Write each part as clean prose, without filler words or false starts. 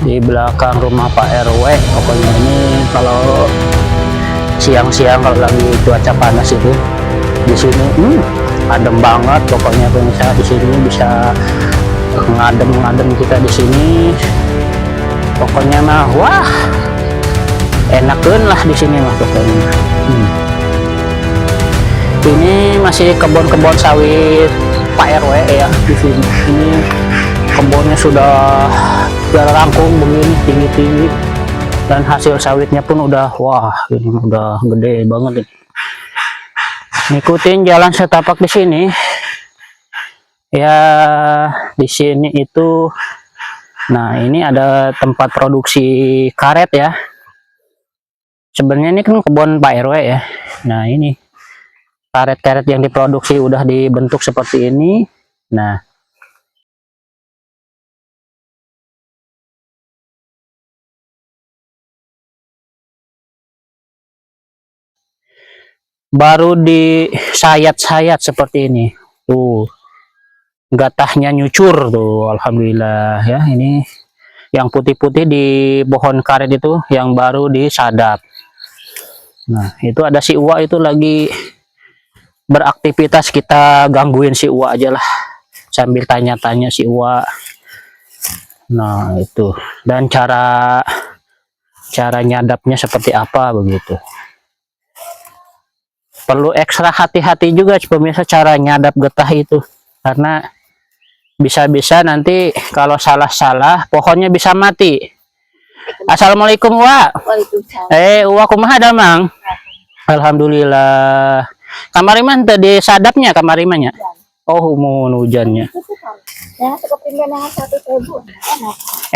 di belakang rumah Pak RW. Pokoknya ini kalau siang-siang kalau lagi cuaca panas itu di sini adem banget. Pokoknya pemirsa di sini bisa ngadem-ngadem kita di sini. Pokoknya mah wah enakeun lah di sini mah pokoknya. Ini masih kebun-kebun sawit Pak RW ya di sini. Ini kebunnya sudah rangkum begini tinggi-tinggi dan hasil sawitnya pun udah wah ini udah gede banget ini. Ngikutin jalan setapak di sini ya, di sini itu nah ini ada tempat produksi karet ya. Sebenarnya ini kan kebun Pak RW ya. Nah ini karet-karet yang diproduksi udah dibentuk seperti ini. Nah baru disayat-sayat seperti ini tuh, gatahnya nyucur tuh, alhamdulillah ya. Ini yang putih-putih di pohon karet itu yang baru disadap. Nah itu ada si Uwa itu lagi beraktivitas, kita gangguin si Uwa aja lah sambil tanya-tanya si Uwa. Nah itu, dan cara nyadapnya seperti apa begitu. Perlu ekstra hati-hati juga pemirsa cara nyadap getah itu, karena bisa-bisa nanti kalau salah-salah pohonnya bisa mati. Assalamualaikum Wa. Uwa kumaha damang? Alhamdulillah. Kamariman tadi sadapnya kamarimannya. Oh mau hujannya.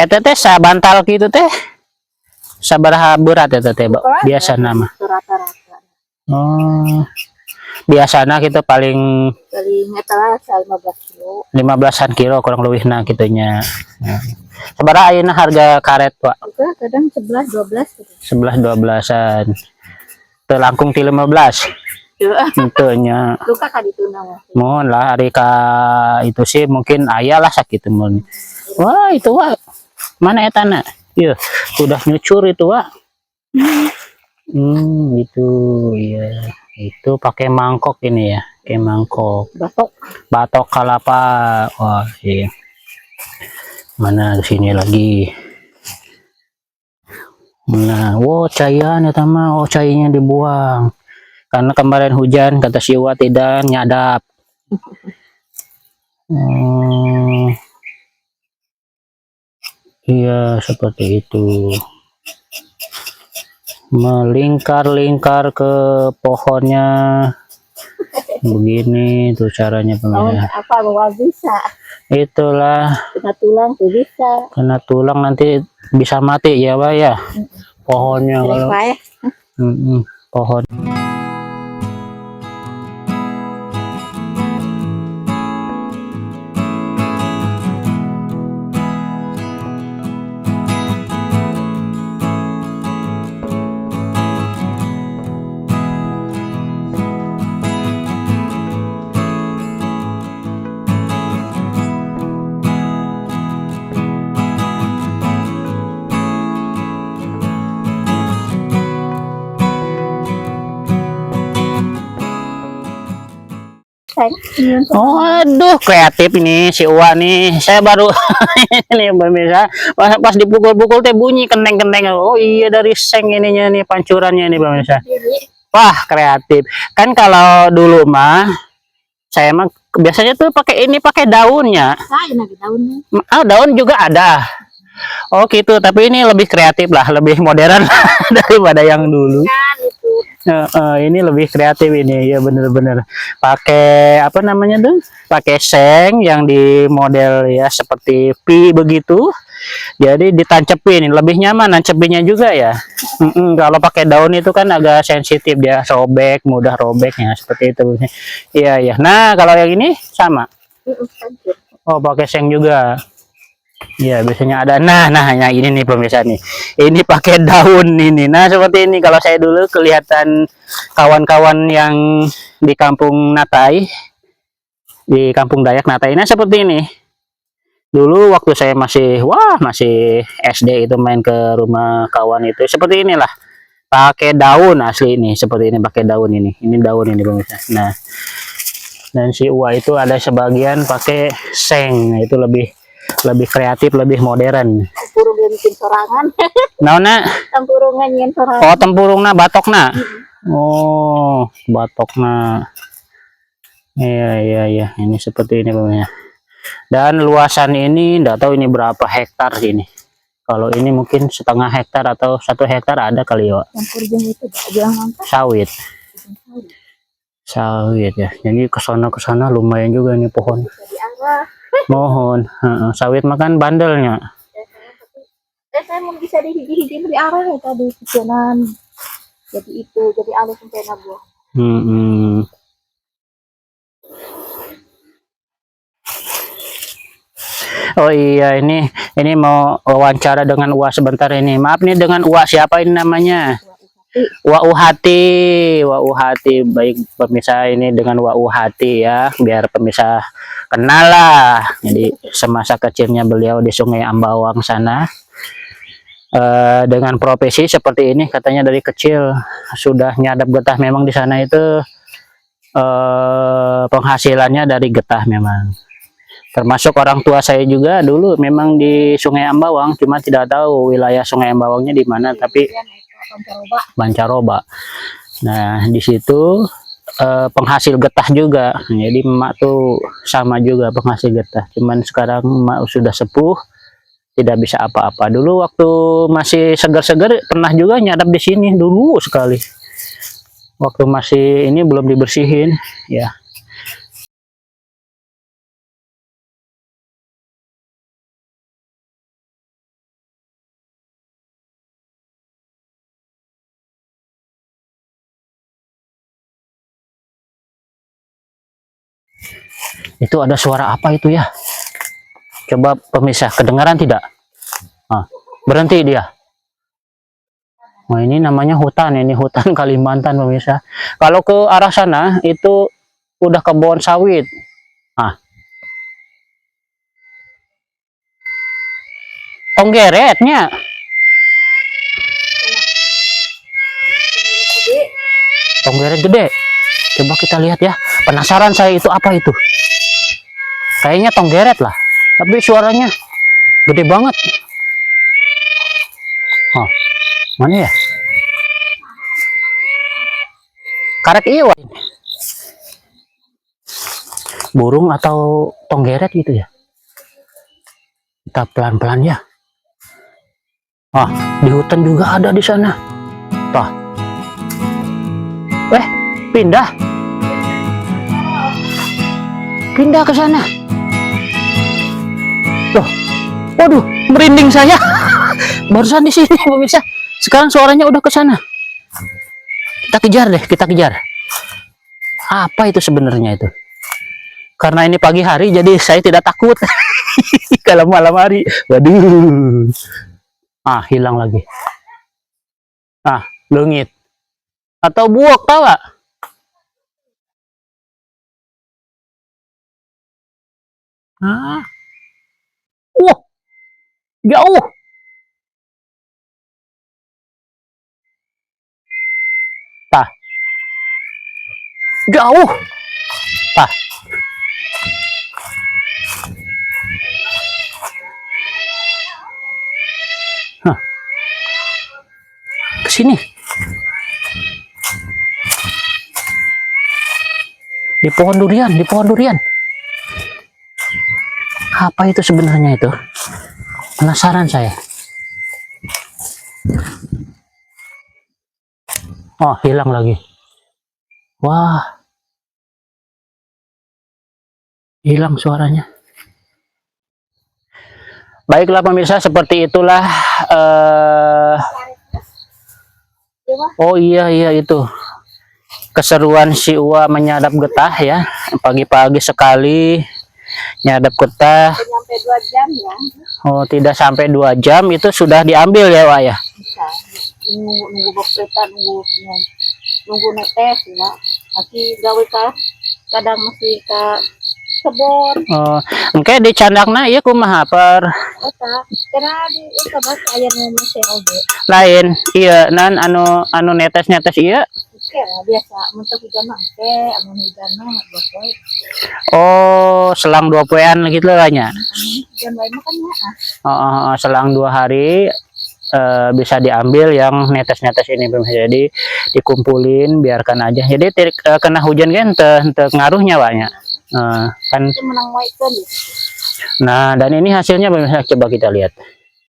Teh sabantal gitu teh. Sabaraha berat teh biasa nama. Oh, biasanya kita paling 15-an kilo kurang lebih nah gitunya. Sabaraha ayeuna harga karet Pak? Kadang 11-12 gitu. 11-12an. Teu langkung ti 15. Tentunya. Luka ka dituna mah. Mohon lah hari ka itu sih mungkin ayah lah sakit mun. Wah itu Wak. Mana etana? Iya, udah nyucur itu Wak. Itu ya. Itu pakai mangkok ini ya, pakai mangkok. Batok kelapa. Wah, iya. Mana di sini lagi. Nah, wow cairan ya mah, oh cairnya dibuang. Karena kemarin hujan kata si Wa tidak nyadap. Iya seperti itu. Melingkar-lingkar ke pohonnya begini tuh caranya pemirsa. Apa mau bisa? Itulah Kena tulang tuh bisa. Kena tulang nanti bisa mati ya Pak ya. Pohonnya kalau pohon. Oh aduh kreatif ini si Uwa nih. Saya baru ini pemirsa pas dipukul-pukul teh bunyi kenteng-kenteng. Oh iya dari seng ininya nih pancurannya nih pemirsa. Wah kreatif. Kan kalau dulu mah saya mah biasanya tuh pakai ini, pakai daunnya. Daun juga ada. Oh gitu, tapi ini lebih kreatif lah, lebih modern daripada yang dulu. Ini lebih kreatif ini ya, bener-bener pakai apa namanya tuh, pakai seng yang di model ya seperti P begitu, jadi ditancepin lebih nyaman nancepinnya juga ya. Kalau pakai daun itu kan agak sensitif, dia sobek, mudah robeknya seperti itu. Iya ya. Nah kalau yang ini sama, oh pakai seng juga. Iya biasanya ada. Nah yang ini nih pemirsa nih, ini pakai daun ini. Nah seperti ini kalau saya dulu kelihatan kawan-kawan yang di kampung Natai, di kampung Dayak Natai, nah seperti ini Dulu waktu saya masih SD itu main ke rumah kawan itu seperti inilah. Pakai daun asli ini, seperti ini pakai daun ini. Ini daun ini pemirsa. Nah, dan si Uwa itu ada sebagian pakai seng. Nah, itu lebih lebih kreatif, lebih modern. Tempurung yang bikin sorangan. Naona, Tempurungan yang sorangan. oh tempurungna batokna. Oh, batokna. Iya, iya, iya. Ini seperti ini pemirsa. Dan luasan ini enggak tahu ini berapa hektar ini. Kalau ini mungkin setengah hektar atau 1 hektar ada kali ya. Tempurung itu jangan Sawit. Sawit ya. Jadi ke sana lumayan juga nih pohon. diarah. Mohon. Sawit makan bandelnya. Saya mau bisa dihiji-hiji di arah ya tadi kecianan. Jadi itu jadi alus sampai nabuh. Oh iya, ini mau wawancara dengan Uwa sebentar ini. Maaf nih, dengan Uwa siapa ini namanya? Wa Uhati. Wa Uhati. Baik pemirsa, ini dengan Wa Uhati ya, biar pemirsa kenal lah. Jadi semasa kecilnya beliau di Sungai Ambawang sana, dengan profesi seperti ini, katanya dari kecil sudah nyadap getah. Memang di sana itu penghasilannya dari getah memang. Termasuk orang tua saya juga dulu memang di Sungai Ambawang, cuma tidak tahu wilayah Sungai Ambawangnya di mana, tapi Bancaroba. Nah, di situ penghasil getah juga. Jadi emak tuh sama juga penghasil getah. Cuman sekarang emak sudah sepuh, tidak bisa apa-apa. Dulu waktu masih segar-segar pernah juga nyadap di sini dulu sekali. Waktu masih ini belum dibersihin, ya. Itu ada suara apa itu ya? Coba pemirsa, kedengaran tidak? Berhenti dia. Nah, ini namanya hutan, ini hutan Kalimantan pemirsa. Kalau ke arah sana itu udah kebun sawit. Tonggeretnya. Tonggeret gede. Coba kita lihat ya. Penasaran saya itu apa itu? Kayaknya tonggeret lah. Tapi suaranya gede banget. Mana ya? Karet iwa. Burung atau tonggeret gitu ya? Kita pelan-pelan ya. Di hutan juga ada di sana. Pindah. Pindah ke sana. Loh, waduh, merinding saya. Barusan di sini pemirsa. Sekarang suaranya udah ke sana. Kita kejar deh, kita kejar. Apa itu sebenarnya itu? Karena ini pagi hari, jadi saya tidak takut. Kalau malam hari, waduh. Hilang lagi. Lengit. Atau buok, tahu gak? Jauh. Jauh. Ke sini. Di pohon durian, di pohon durian. Apa itu sebenarnya itu? Penasaran saya. Hilang lagi. Wah. Hilang suaranya. Baiklah pemirsa, seperti itulah. Oh iya itu. Keseruan si Uwa menyadap getah ya. Pagi-pagi sekali nyadap getah. Sampai 2 jam ya. Oh, tidak sampai 2 jam itu sudah diambil ya, Wak ya? Bisa. Nunggu kereta, nunggu netes ya. Masih gawe kadang masih sabon. Oh, engke di candakna ieu kumaha per Eta, karena di eta bas ayamnya masih oge. lain iya nan anu netes-netes iya. Oke lah biasa, mentok hujan mah oke, amun hujan mah bokoy. Oh, selang 2 poean gitu lah nya. Hujan bae mah kan ya. Selang 2 hari bisa diambil yang netes-netes ini jadi dikumpulin biarkan aja jadi kena hujan kan ente ngaruhnya waknya kan Itu menang wae kan gitu. nah dan ini hasilnya pemirsa coba kita lihat